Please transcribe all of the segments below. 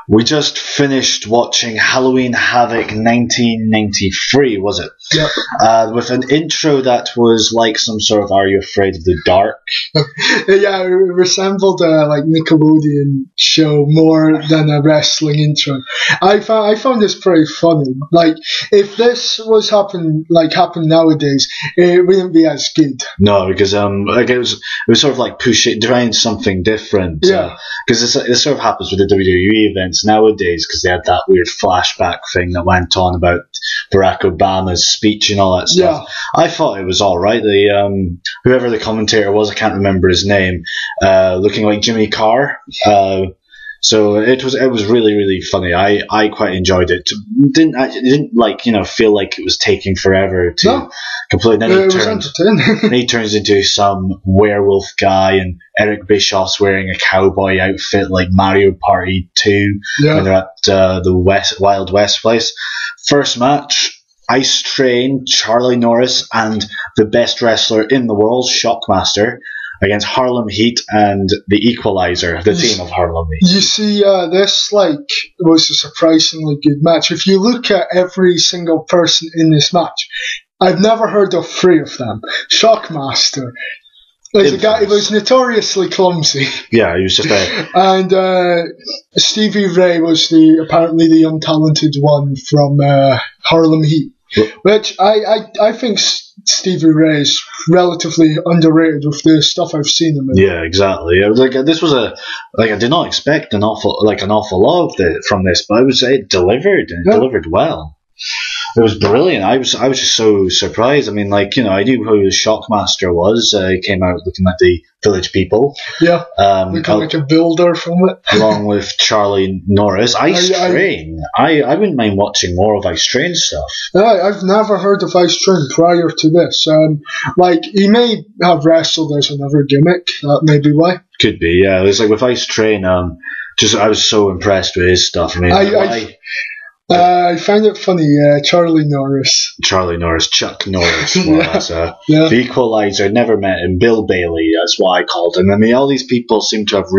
We just finished watching Halloween Havoc 1993, was it? Yep. With an intro that was like some sort of Are You Afraid of the Dark? Yeah, it resembled a like Nickelodeon show more than a wrestling intro. I found this pretty funny. Like, if this was happen nowadays, it wouldn't be as good. No, because like it was sort of like trying something different. Yeah. Because it sort of happens with the WWE events nowadays, because they had that weird flashback thing that went on about Barack Obama's speech and all that stuff. Yeah. I thought it was all right. The whoever the commentator was, I can't remember his name, looking like Jimmy Carr. So it was really, really funny. I quite enjoyed it. It didn't feel like it was taking forever to complete. Then it was entertaining. Then he turns into some werewolf guy, and Eric Bischoff's wearing a cowboy outfit like Mario Party 2 when they're at the Wild West place. First match, Ice Train, Charlie Norris, and the best wrestler in the world, Shockmaster, against Harlem Heat and the Equalizer, the team of Harlem Heat. You see, this was a surprisingly good match. If you look at every single person in this match, I've never heard of 3 of them. Shockmaster was a guy who was notoriously clumsy. Yeah, he was just and Stevie Ray was apparently the untalented one from Harlem Heat. Which I think Stevie Ray is relatively underrated with the stuff I've seen him in. Yeah, exactly. This was I did not expect an awful lot from this, but I would say it delivered, and it delivered well. It was brilliant. I was just so surprised. I mean, I knew who the Shockmaster was. He came out looking like the Village People. Yeah. Looking like a builder from it. Along with Charlie Norris. Ice Train. I wouldn't mind watching more of Ice Train stuff. I've never heard of Ice Train prior to this. He may have wrestled as another gimmick. That may be why. Could be, yeah. It was like with Ice Train, I was so impressed with his stuff. I mean, I find it funny, Charlie Norris, Chuck Norris, the Equalizer, never met him, Bill Bailey, that's what I called him. I mean, all these people seem to have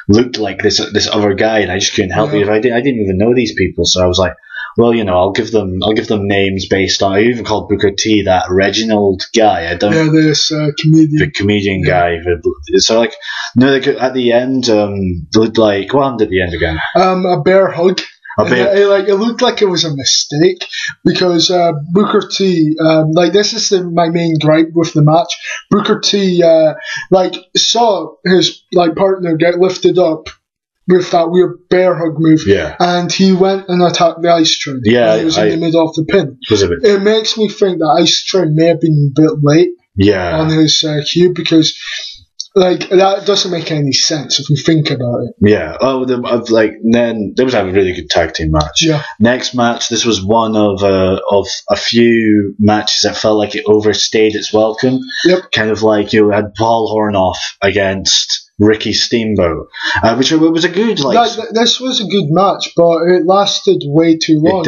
looked like this other guy, and I just couldn't help it. I didn't even know these people, so I was like, well, I'll give them names based on. I even called Booker T that Reginald guy. comedian. The comedian guy. So at the end, it looked like what happened at the end again? A bear hug. It looked like it was a mistake because Booker T, this is my main gripe with the match. Booker T, saw his partner get lifted up with that weird bear hug move, and he went and attacked the Ice Train. Yeah, he was in the middle of the pin. It makes me think that Ice Train may have been a bit late on his cue because. That doesn't make any sense if you think about it. Yeah. Then there was a really good tag team match. Yeah. Next match, this was one of a few matches that felt like it overstayed its welcome. Yep. Kind of like you had Paul Orndorff against Ricky Steamboat, which was a good this was a good match, but it lasted way too long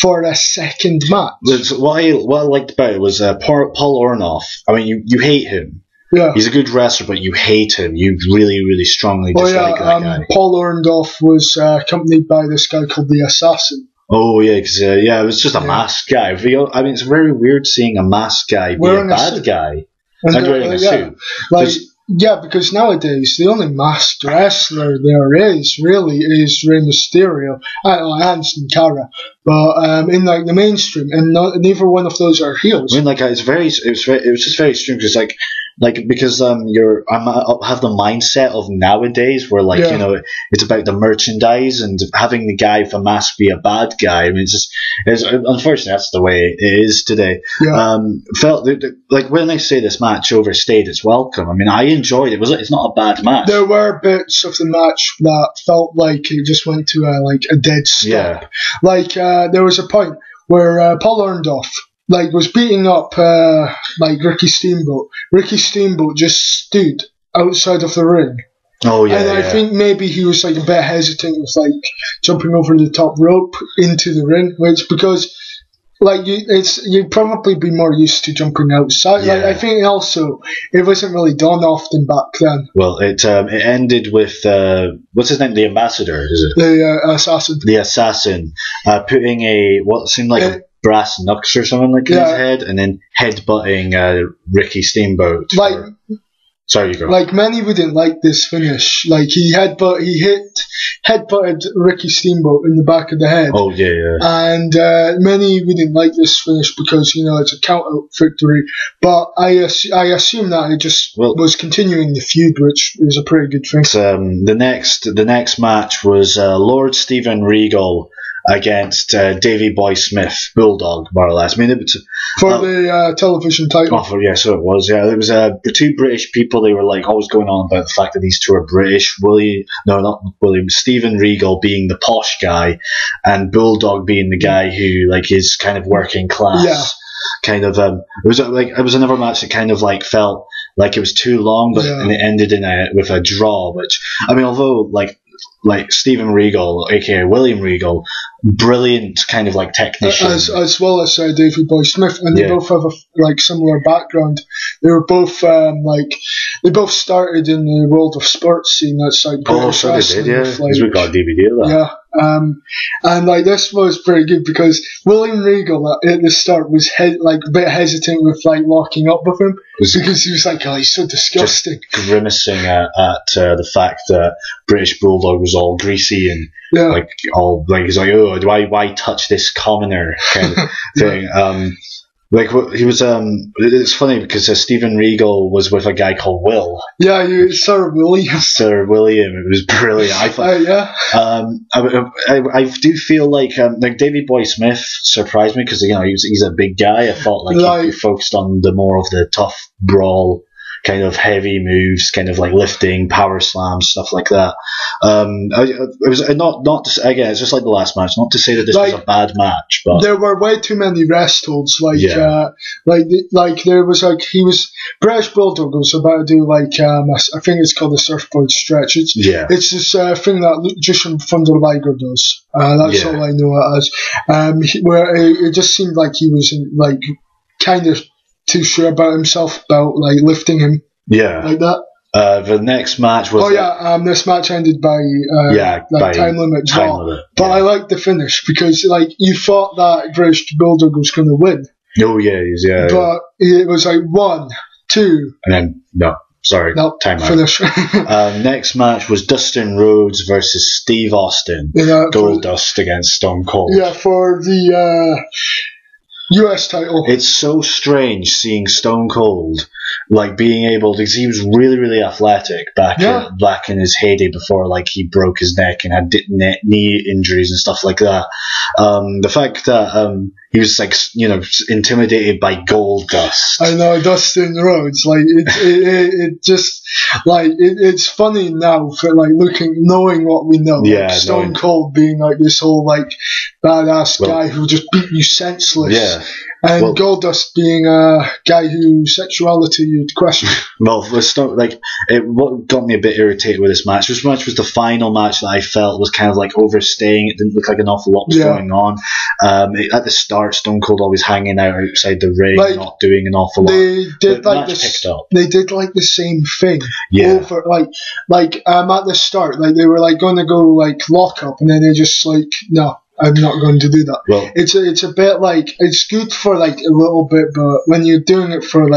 for a second match. What I liked about it was Paul Orndorff. I mean, you hate him. Yeah. He's a good wrestler, but you hate him. You really, really strongly dislike that guy. Paul Orndorff was accompanied by this guy called the Assassin. Oh, yeah, because it was just a masked guy. I mean, it's very weird seeing a masked guy be a bad guy. And wearing a suit. Because nowadays the only masked wrestler there is really is Rey Mysterio and Sin Cara, but in the mainstream, and neither one of those are heels. I mean, it was just very strange because because I have the mindset of nowadays where it's about the merchandise and having the guy with a mask be a bad guy. I mean, unfortunately that's the way it is today. Yeah. Felt when I say this match overstayed its welcome, I mean I enjoyed it. It's not a bad match. There were bits of the match that felt like it just went to a dead stop. Yeah. There was a point where Paul Orndorff was beating up Ricky Steamboat. Ricky Steamboat just stood outside of the ring. Oh yeah. And I think maybe he was a bit hesitant with jumping over the top rope into the ring, because like you'd probably be more used to jumping outside. Yeah. Like I think also it wasn't really done often back then. Well, it ended with what's his name? The ambassador, is it? The assassin. The assassin putting what seemed like a brass knucks or something like in his head, and then headbutting Ricky Steamboat. Sorry, you go. Like many wouldn't like this finish. Like he headbutted Ricky Steamboat in the back of the head. Oh yeah. And many wouldn't like this finish because it's a count out victory. But I assume that it just was continuing the feud, which is a pretty good thing. The next match was Lord Steven Regal against Davey Boy Smith, Bulldog, more or less. I mean, it was for the television title. Oh, so it was. Yeah, there was the two British people. They were like always going on about the fact that these two are British. Steven Regal being the posh guy, and Bulldog being the guy who like is kind of working class. Yeah. Kind of. It was another match that kind of like felt like it was too long, but and it ended with a draw. Which I mean, although like Steven Regal, aka William Regal, brilliant kind of like technician, as well as Davey Boy Smith, and they both have a similar background. They were both they both started in the world of sports scene. That's like British wrestling. They did, because we got a DVD of that. Yeah. And like this was pretty good because William Regal at the start was a bit hesitant with like locking up with him because he was like, oh, he's so disgusting, just grimacing at the fact that British Bulldog was all greasy and he's like, oh, why touch this commoner kind of thing. He was. It's funny because Steven Regal was with a guy called Will. Yeah, Sir William. Sir William. It was brilliant. I thought. I do feel like Davey Boy Smith surprised me because he's a big guy. I thought he focused on the more of the tough brawl, kind of heavy moves, kind of like lifting, power slams, stuff like that. It was not to, again, it's just like the last match. Not to say that this was a bad match, but there were way too many rest holds. There was British Bulldog was about to do I think it's called the surfboard stretch. It's this thing that Jushin Thunder Liger does. That's all I know it as. Where it just seemed like he was kind of too sure about himself about lifting him like that. The next match was this match ended by time limit draw. But I liked the finish because you thought that British Bulldog was going to win. Oh yeah. But it was 1, 2, and then time out. Finish. Next match was Dustin Rhodes versus Steve Austin. Goldust against Stone Cold. Yeah, for the US title. It's so strange seeing Stone Cold being able to, because he was really, really athletic back in his heyday before he broke his neck and had knee injuries and stuff like that. The fact that he was intimidated by Goldust. I know, Dustin Rhodes. It just it's funny now for knowing what we know. Stone Cold being this whole badass guy who just beat you senseless. Yeah. And Goldust being a guy whose sexuality you'd question. Well, what got me a bit irritated with this match was the final match that I felt was kind of overstaying. It didn't look like an awful lot was going on. At the start, Stone Cold always hanging out outside the ring, not doing an awful lot. They did picked up. They did the same thing. Yeah. Over at the start, they were going to go lock up, and then they just no. I'm not going to do that. Well, it's a bit it's good for a little bit, but when you're doing it for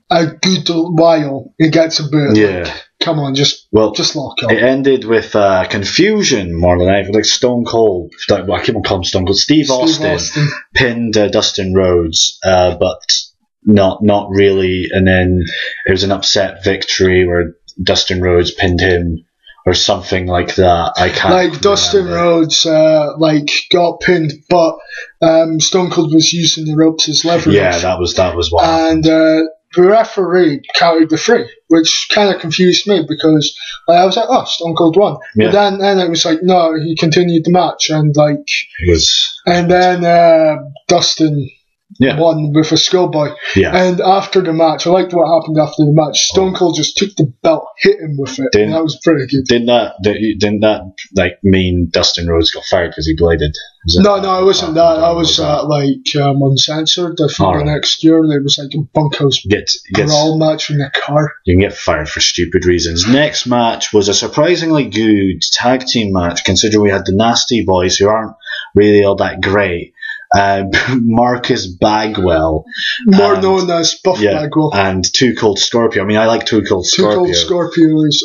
a good while, it gets a bit come on, just lock up. It ended with confusion more than anything. Stone Cold, I keep on calling him Stone Cold. Steve Austin pinned Dustin Rhodes, but not really. And then it was an upset victory where Dustin Rhodes pinned him. Or something like that. I can't. Dustin Rhodes, got pinned, but Stone Cold was using the ropes as leverage. Yeah, that was what. And the referee counted the 3, which kind of confused me because I was oh, Stone Cold won. Yeah. But then it was no, he continued the match and it was. And then Dustin. Won with a schoolboy. Yeah. And after the match, I liked what happened after the match. Stone Cold just took the belt, hit him with it, and that was pretty good. Didn't that mean Dustin Rhodes got fired because he bladed? No, it wasn't that. I was uncensored. I think the next year there was like a bunkhouse brawl match in the car. You can get fired for stupid reasons. Next match was a surprisingly good tag team match, considering we had the Nasty Boys, who aren't really all that great. Marcus Bagwell, more known as Buff Bagwell, and Too Cold Scorpio. I mean, I like Too Cold Scorpio. Too Cold Scorpio is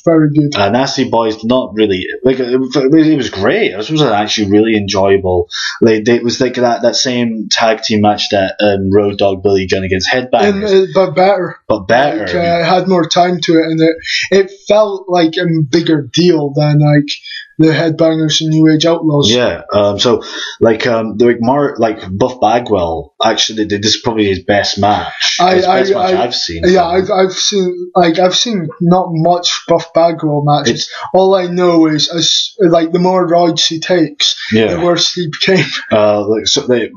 very good. Nasty Boys, not really. Like it was great. This was actually really enjoyable. It was like that same tag team match that Road Dogg Billy Gunn against Headbangers, but better. Like, it had more time to it, and it felt like a bigger deal than like the Headbangers and New Age Outlaws. Yeah. Buff Bagwell, actually, this is probably his best match. Best match I've seen. Yeah, I've seen not much Buff Bagwell matches. All I know is the more roids he takes, the worse he became. The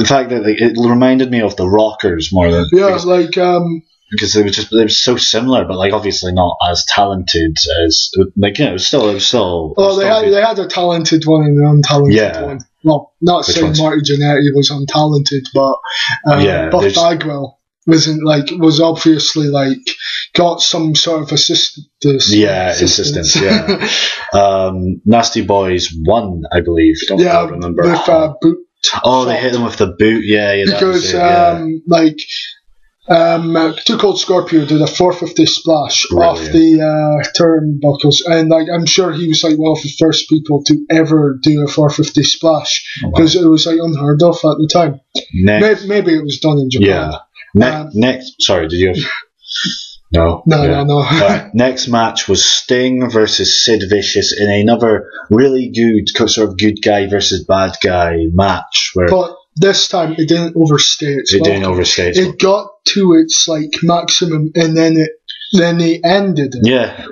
fact that it reminded me of the Rockers more than because they were so similar, but like obviously not as talented as it was still. Well, they had a talented one and an untalented one. Well, not saying Marty Jannetty was untalented, but Buff Bagwell was obviously got some sort of assistance. Yeah. Nasty Boys won, I believe. I remember. With boot. Oh, they hit them with the boot. Yeah. Because Too Cold Scorpio did a 450 splash off the turnbuckles, and I'm sure he was one of the first people to ever do a 450 splash because it was unheard of at the time. Maybe it was done in Japan. Yeah. Next, sorry, did you? No. Next match was Sting versus Sid Vicious in another really good sort of good guy versus bad guy match. But this time it didn't overstay its welcome. It got to its maximum, and then it ended it. Yeah.